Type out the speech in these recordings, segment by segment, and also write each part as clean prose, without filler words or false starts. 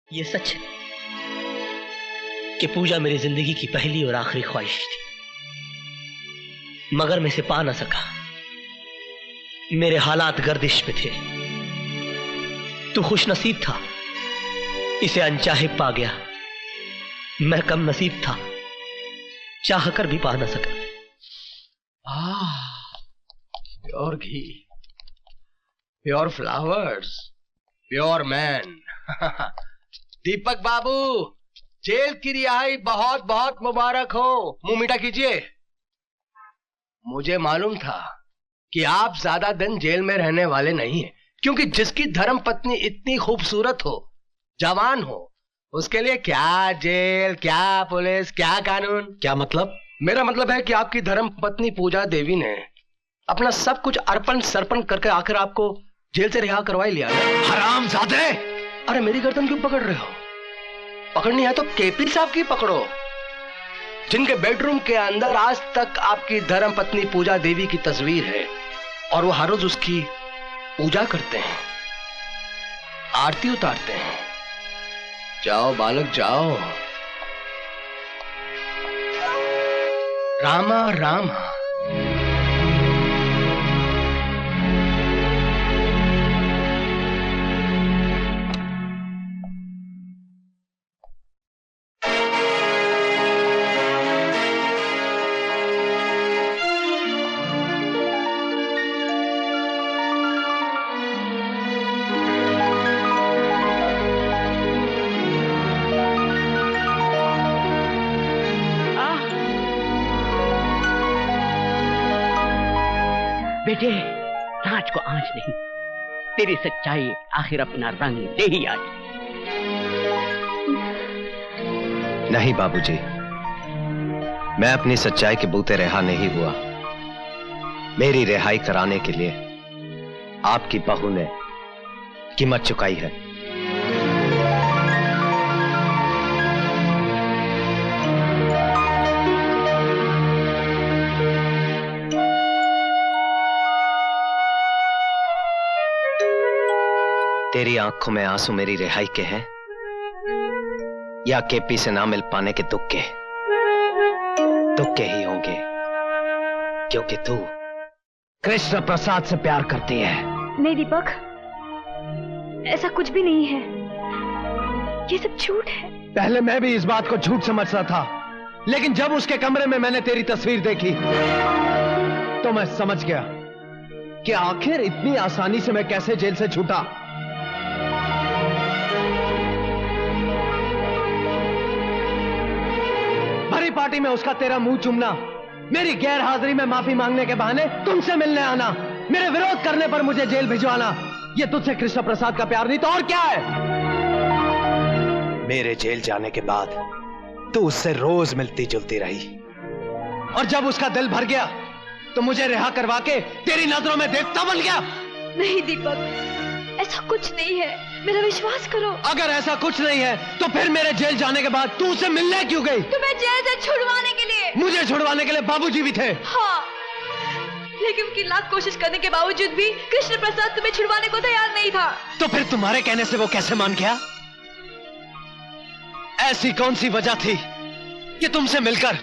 ये सच है कि पूजा मेरी जिंदगी की पहली और आखिरी ख्वाहिश थी, मगर मैं इसे पा ना सका। मेरे हालात गर्दिश में थे। तू खुशनसीब था, इसे अनचाहे पा गया। मैं कम नसीब था, चाह कर भी पा ना सका। प्योर घी, प्योर फ्लावर्स, प्योर मैन। दीपक बाबू, जेल की रिहाई बहुत बहुत मुबारक हो। मुंह मीठा कीजिए। मुझे मालूम था कि आप ज्यादा दिन जेल में रहने वाले नहीं हैं, क्योंकि जिसकी धर्म पत्नी इतनी खूबसूरत हो, जवान हो, उसके लिए क्या जेल, क्या पुलिस, क्या कानून। क्या मतलब? मेरा मतलब है कि आपकी धर्म पत्नी पूजा देवी ने अपना सब कुछ अर्पण सर्पण करके आखिर आपको जेल से रिहा करवा लिया। हरामजादे! अरे मेरी गर्दन क्यों पकड़ रहे हो? पकड़नी है तो केपी साहब की पकड़ो, जिनके बेडरूम के अंदर आज तक आपकी धर्म पत्नी पूजा देवी की तस्वीर है और वो हर रोज उसकी पूजा करते हैं, आरती उतारते हैं। जाओ बालक जाओ। रामा रामा। बेटे, नाच को आंच नहीं, तेरी सच्चाई आखिर अपना रंग ले ही आई। नहीं बाबूजी, मैं अपनी सच्चाई के बूते रिहा नहीं हुआ। मेरी रिहाई कराने के लिए आपकी बहू ने कीमत चुकाई है। तेरी आंखों में आंसू मेरी रिहाई के हैं या केपी से ना मिल पाने के दुख के? दुख के ही होंगे, क्योंकि तू कृष्ण प्रसाद से प्यार करती है। नहीं दीपक, ऐसा कुछ भी नहीं है, ये सब झूठ है। पहले मैं भी इस बात को झूठ समझता था, लेकिन जब उसके कमरे में मैंने तेरी तस्वीर देखी तो मैं समझ गया कि आखिर इतनी आसानी से मैं कैसे जेल से छूटा। भरी पार्टी में उसका तेरा मुंह चूमना, मेरी गैर हाजिरी में माफी मांगने के बहाने तुमसे मिलने आना, मेरे विरोध करने पर मुझे जेल भिजवाना, ये तुझसे कृष्ण प्रसाद का प्यार नहीं तो और क्या है? मेरे जेल जाने के बाद तू उससे रोज मिलती जुलती रही, और जब उसका दिल भर गया तो मुझे रिहा करवा के तेरी नजरों में देवता बन गया। नहीं दीपक, ऐसा कुछ नहीं है, मेरा विश्वास करो। अगर ऐसा कुछ नहीं है तो फिर मेरे जेल जाने के बाद तू उससे मिलने क्यों गई? तुम्हें जेल से छुड़वाने के लिए। मुझे छुड़वाने के लिए बाबूजी भी थे। हाँ, लेकिन उनकी लाख कोशिश करने के बावजूद भी कृष्ण प्रसाद तुम्हें छुड़वाने को तैयार नहीं था। तो फिर तुम्हारे कहने से वो कैसे मान गया? ऐसी कौन सी वजह थी कि तुमसे मिलकर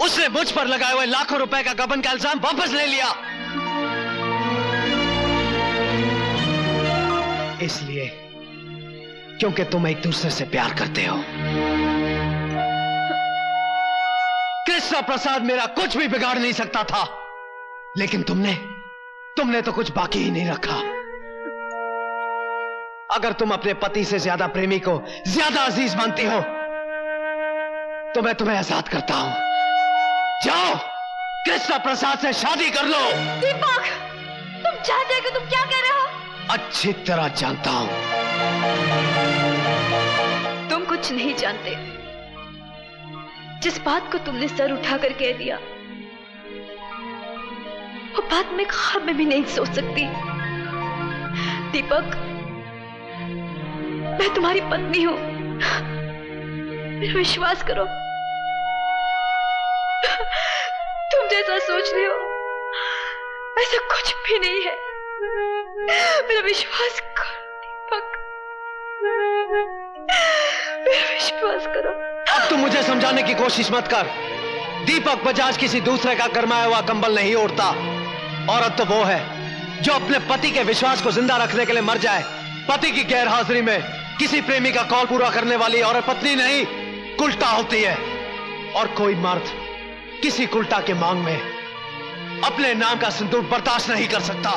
उसने मुझ पर लगाए हुए लाखों रुपए का गबन का इल्जाम वापस ले लिया? इसलिए क्योंकि तुम एक दूसरे से प्यार करते हो। कृष्ण प्रसाद मेरा कुछ भी बिगाड़ नहीं सकता था, लेकिन तुमने तो कुछ बाकी ही नहीं रखा। अगर तुम अपने पति से ज्यादा प्रेमी को ज्यादा अजीज मानती हो तो मैं तुम्हें आजाद करता हूं। जाओ, कृष्ण प्रसाद से शादी कर लो। दीपक, तुम जानते हो कि तुम क्या कह रहे हो? अच्छी तरह जानता हूं। तुम कुछ नहीं जानते। जिस बात को तुमने सर उठाकर कह दिया, वो बात मैं ख्वाब में भी नहीं सोच सकती। दीपक, मैं तुम्हारी पत्नी हूं, मेरा विश्वास करो। तुम जैसा सोच रहे हो ऐसा कुछ भी नहीं है, मेरा विश्वास करो दीपक। विश्वास करो। अब तू मुझे समझाने की कोशिश मत कर। दीपक बजाज किसी दूसरे का गरमाया हुआ कंबल नहीं ओढ़ता। औरत तो वो है जो अपने पति के विश्वास को जिंदा रखने के लिए मर जाए। पति की गैर हाजिरी में किसी प्रेमी का कॉल पूरा करने वाली औरत पत्नी नहीं, कुल्टा होती है। और कोई मर्द किसी कुल्टा के मांग में अपने नाम का सिंदूर बर्दाश्त नहीं कर सकता।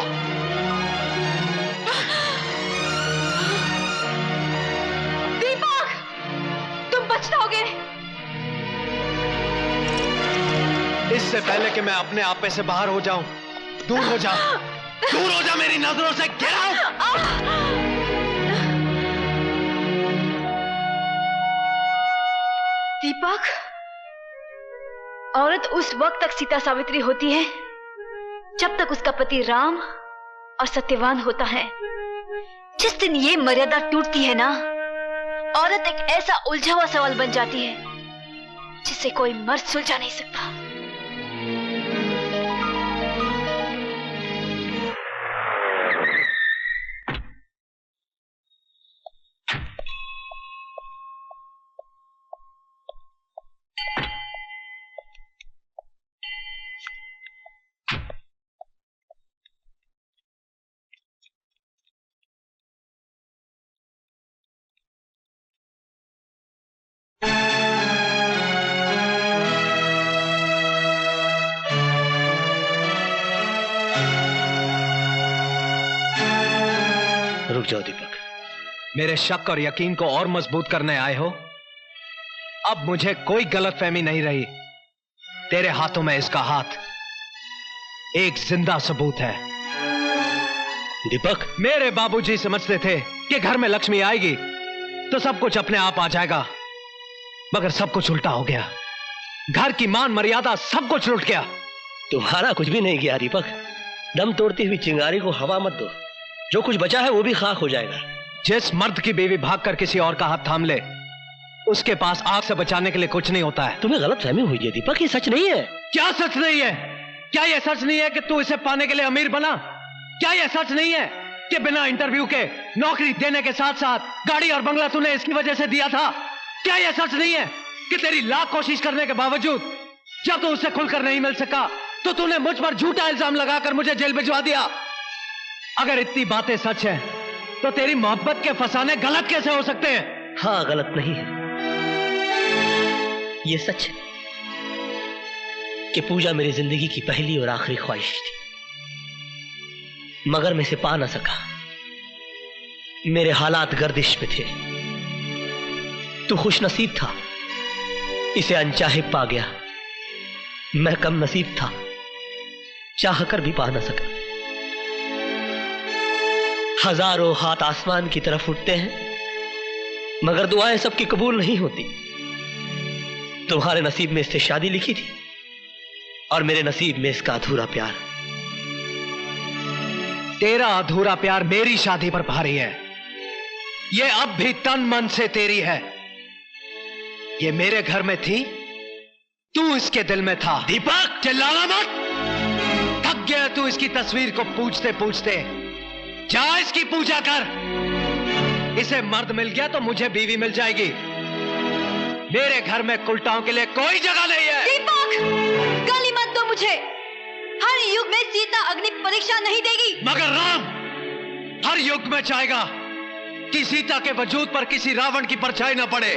दीपक, तुम बच जाओगे। इससे पहले कि मैं अपने आपे से बाहर हो जाऊं, दूर हो जा, दूर हो जा मेरी नजरों से। Get out. दीपक, औरत उस वक्त तक सीता सावित्री होती है जब तक उसका पति राम और सत्यवान होता है। जिस दिन ये मर्यादा टूटती है ना, औरत एक ऐसा उलझा हुआ सवाल बन जाती है जिसे कोई मर्द सुलझा नहीं सकता। रुक जाओ दीपक। मेरे शक और यकीन को और मजबूत करने आए हो? अब मुझे कोई गलतफहमी नहीं रही। तेरे हाथों में इसका हाथ एक जिंदा सबूत है। दीपक, मेरे बाबूजी समझते थे कि घर में लक्ष्मी आएगी तो सब कुछ अपने आप आ जाएगा, मगर सब कुछ उल्टा हो गया। घर की मान मर्यादा सब कुछ लुट गया। तुम्हारा कुछ भी नहीं गया दीपक। दम तोड़ती हुई चिंगारी को हवा मत दो, जो कुछ बचा है वो भी खाक हो जाएगा। जिस मर्द की बीवी भागकर किसी और का हाथ थाम ले, उसके पास आग से बचाने के लिए कुछ नहीं होता है। तुम्हें गलत फहमी हुई है दीपक, ये सच नहीं है। क्या सच नहीं है? क्या यह सच नहीं है कि तू इसे पाने के लिए अमीर बना? क्या यह सच नहीं है कि बिना इंटरव्यू के नौकरी देने के साथ साथ गाड़ी और बंगला तूने इसकी वजह से दिया था? क्या यह सच नहीं है कि तेरी लाख कोशिश करने के बावजूद जब तू उससे खुलकर नहीं मिल सका तो तूने मुझ पर झूठा इल्जाम लगाकर मुझे जेल भिजवा दिया? अगर इतनी बातें सच हैं, तो तेरी मोहब्बत के फसाने गलत कैसे हो सकते हैं? हाँ, गलत नहीं है। ये सच है कि पूजा मेरी जिंदगी की पहली और आखिरी ख्वाहिश थी, मगर मैं इसे पा ना सका। मेरे हालात गर्दिश पे थे। तू खुशनसीब था, इसे अनचाहे पा गया। मैं कम नसीब था, चाहकर भी पा ना सका। हजारों हाथ आसमान की तरफ उठते हैं, मगर दुआएं सबकी कबूल नहीं होती। तुम्हारे नसीब में इससे शादी लिखी थी और मेरे नसीब में इसका अधूरा प्यार। तेरा अधूरा प्यार मेरी शादी पर भारी है। ये अब भी तन मन से तेरी है। ये मेरे घर में थी, तू इसके दिल में था। दीपक, चिल्लाना मत। थक गया तू इसकी तस्वीर को पूछते पूछते। जा इसकी पूजा कर। इसे मर्द मिल गया तो मुझे बीवी मिल जाएगी। मेरे घर में कुलटाओं के लिए कोई जगह नहीं है। दीपक, गाली मत दो मुझे। हर युग में सीता अग्नि परीक्षा नहीं देगी। मगर राम हर युग में चाहेगा कि सीता के वजूद पर किसी रावण की परछाई न पड़े।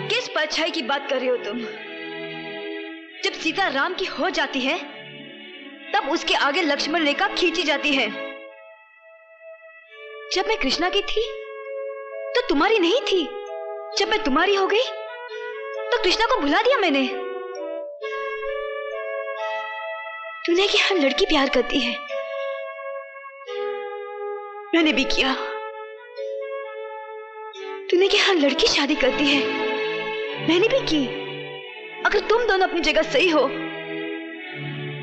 किस परछाई की बात कर रहे हो तुम? जब सीता राम की हो जाती है, तब उसके आगे लक्ष्मण रेखा खींची जाती है। जब मैं कृष्णा की थी, तो तुम्हारी नहीं थी। जब मैं तुम्हारी हो गई, तो कृष्णा को भुला दिया मैंने। तूने कि हर लड़की प्यार करती है, मैंने भी किया। तूने कि हर लड़की शादी करती है, मैंने भी की। अगर तुम दोनों अपनी जगह सही हो,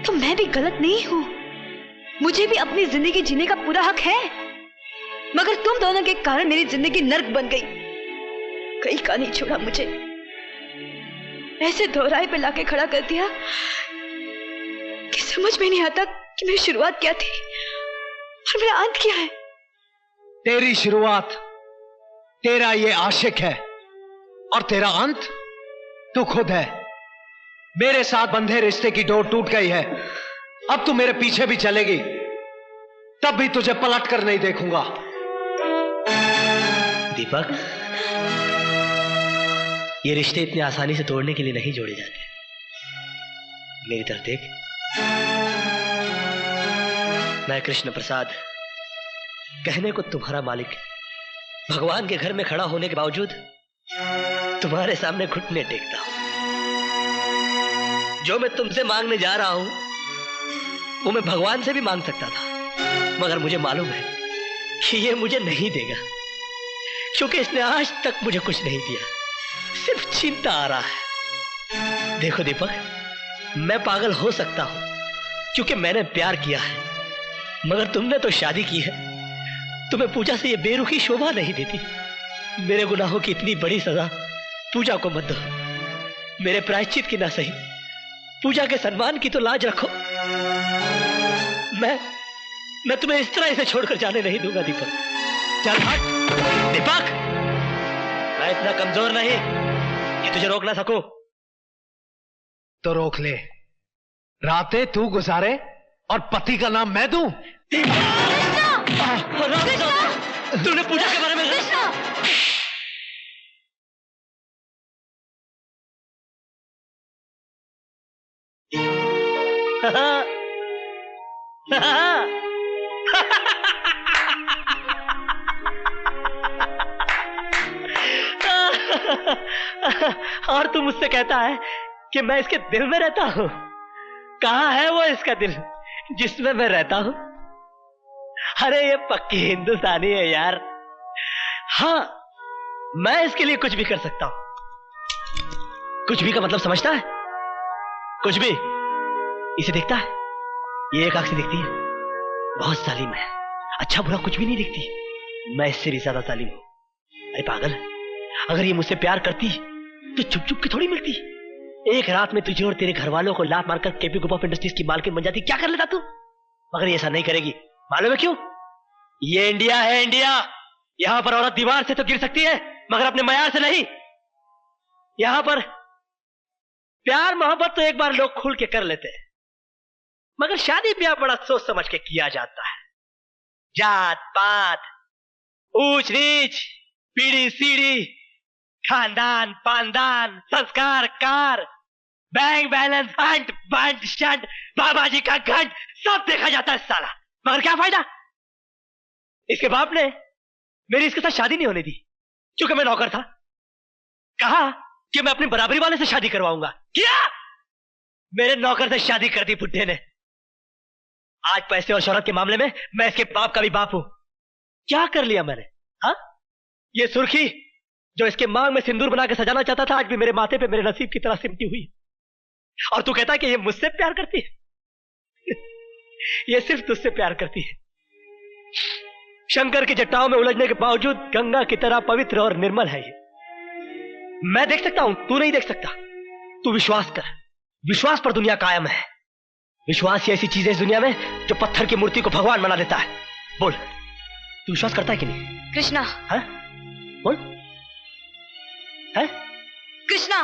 तो मैं भी गलत नहीं हूं। मुझे भी अपनी जिंदगी जीने का पूरा हक है, मगर तुम दोनों के कारण मेरी जिंदगी नर्क बन गई। कहीं का नहीं छोड़ा मुझे, ऐसे दोहराए पे लाके खड़ा कर दिया कि समझ में नहीं आता कि मेरी शुरुआत क्या थी और मेरा अंत क्या है। तेरी शुरुआत तेरा ये आशिक है, और तेरा अंत तू खुद है। मेरे साथ बंधे रिश्ते की डोर टूट गई है। अब तू मेरे पीछे भी चलेगी, तब भी तुझे पलट कर नहीं देखूंगा। दीपक, ये रिश्ते इतनी आसानी से तोड़ने के लिए नहीं जोड़े जाते। मेरी तरफ देख, मैं कृष्ण प्रसाद, कहने को तुम्हारा मालिक, भगवान के घर में खड़ा होने के बावजूद तुम्हारे सामने घुटने टेकता हूं। जो मैं तुमसे मांगने जा रहा हूं वो मैं भगवान से भी मांग सकता था, मगर मुझे मालूम है कि ये मुझे नहीं देगा, क्योंकि इसने आज तक मुझे कुछ नहीं दिया, सिर्फ चिंता आ रहा है। देखो दीपक, मैं पागल हो सकता हूं क्योंकि मैंने प्यार किया है, मगर तुमने तो शादी की है। तुम्हें पूजा से ये बेरुखी शोभा नहीं देती। मेरे गुनाहों की इतनी बड़ी सजा पूजा को मत दो। मेरे प्रायश्चित की ना सही, पूजा के सम्मान की तो लाज रखो। मैं तुम्हें इस तरह इसे छोड़कर जाने नहीं दूंगा दीपक। चल हट। दीपक, मैं इतना कमजोर नहीं कि तुझे रोक ना सकूं। तो रोक ले। रातें तू गुजारे और पति का नाम मैं दूं। तूने पूजा के बारे में और तू मुझसे कहता है कि मैं इसके दिल में रहता हूं। कहां है वो इसका दिल जिसमें मैं रहता हूं? अरे ये पक्की हिंदुस्तानी है यार। हाँ, मैं इसके लिए कुछ भी कर सकता हूं। कुछ भी का मतलब समझता है? कुछ भी। इसे देखता है, ये एक आंख से दिखती है, बहुत जालिम है, अच्छा बुरा कुछ भी नहीं दिखती। मैं इससे भी ज्यादा जालिम हूं। अरे पागल, अगर ये मुझसे प्यार करती तो चुप चुप के थोड़ी मिलती। एक रात में तुझे और तेरे घर वालों को लात मारकर केपी ग्रुप ऑफ इंडस्ट्रीज की मालकिन बन जाती। क्या कर लेता तू? मगर ये ऐसा नहीं करेगी। मालूम है क्यों? ये इंडिया है, इंडिया। यहां पर औरत दीवार से तो गिर सकती है, मगर अपने मयार से नहीं। यहां पर प्यार मोहब्बत तो एक बार लोग खुल के कर लेते हैं, मगर शादी ब्याह बड़ा सोच समझ के किया जाता है। जात पात, ऊंच नीच, पीढ़ी सीढ़ी, खानदान पानदान, संस्कार कार, बैंक बैलेंस, अंट बंट शंट, बाबा जी का घंट, सब देखा जाता है साला। मगर क्या फायदा? इसके बाप ने मेरी इसके साथ शादी नहीं होने दी, क्योंकि मैं नौकर था। कहा कि मैं अपनी बराबरी वाले से शादी करवाऊंगा। किया? मेरे नौकर से शादी कर दी बुड्ढे ने। आज पैसे और शोहरत के मामले में मैं इसके बाप का भी बाप हूं। क्या कर लिया मैंने? हाँ, ये सुर्खी जो इसके मांग में सिंदूर बना के सजाना चाहता था, आज भी मेरे माथे पे मेरे नसीब की तरह सिमटी हुई। और तू कहता है कि ये मुझसे प्यार करती है? ये सिर्फ तुझसे प्यार करती है। शंकर की जटाओं में उलझने के बावजूद गंगा की तरह पवित्र और निर्मल है ये। मैं देख सकता हूं, तू नहीं देख सकता। तू विश्वास कर, विश्वास पर दुनिया कायम है। विश्वास ही ऐसी चीज है इस दुनिया में जो पत्थर की मूर्ति को भगवान बना देता है। बोल, तू विश्वास करता है कि नहीं? कृष्णा। है? बोल, है? कृष्णा,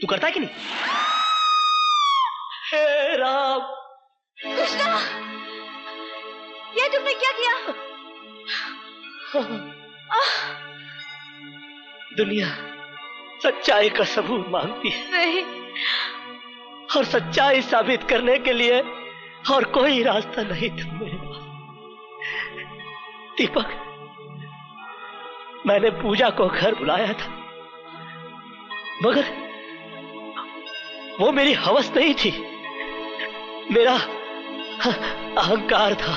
तू करता है कि नहीं? हे राम। कृष्णा, ये तुमने क्या किया? दुनिया सच्चाई का सबूत मांगती है। नहीं। और सच्चाई साबित करने के लिए और कोई रास्ता नहीं था मेरे पास। दीपक, मैंने पूजा को घर बुलाया था, मगर वो मेरी हवस नहीं थी, मेरा अहंकार था।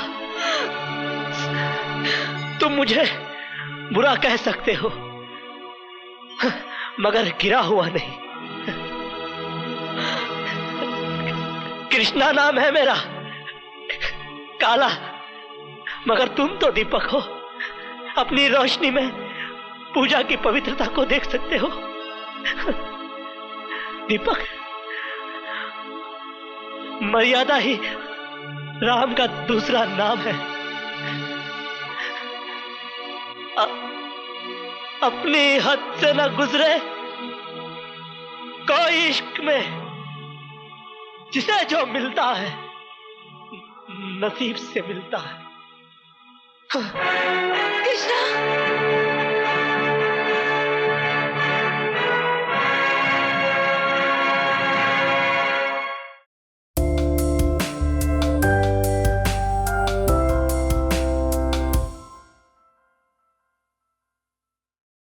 तुम मुझे बुरा कह सकते हो, मगर गिरा हुआ नहीं। कृष्णा नाम है मेरा, काला, मगर तुम तो दीपक हो। अपनी रोशनी में पूजा की पवित्रता को देख सकते हो। दीपक, मर्यादा ही राम का दूसरा नाम है। अपनी हद से न गुजरे कोई इश्क में जिसे जो मिलता है नसीब से मिलता है। कृष्णा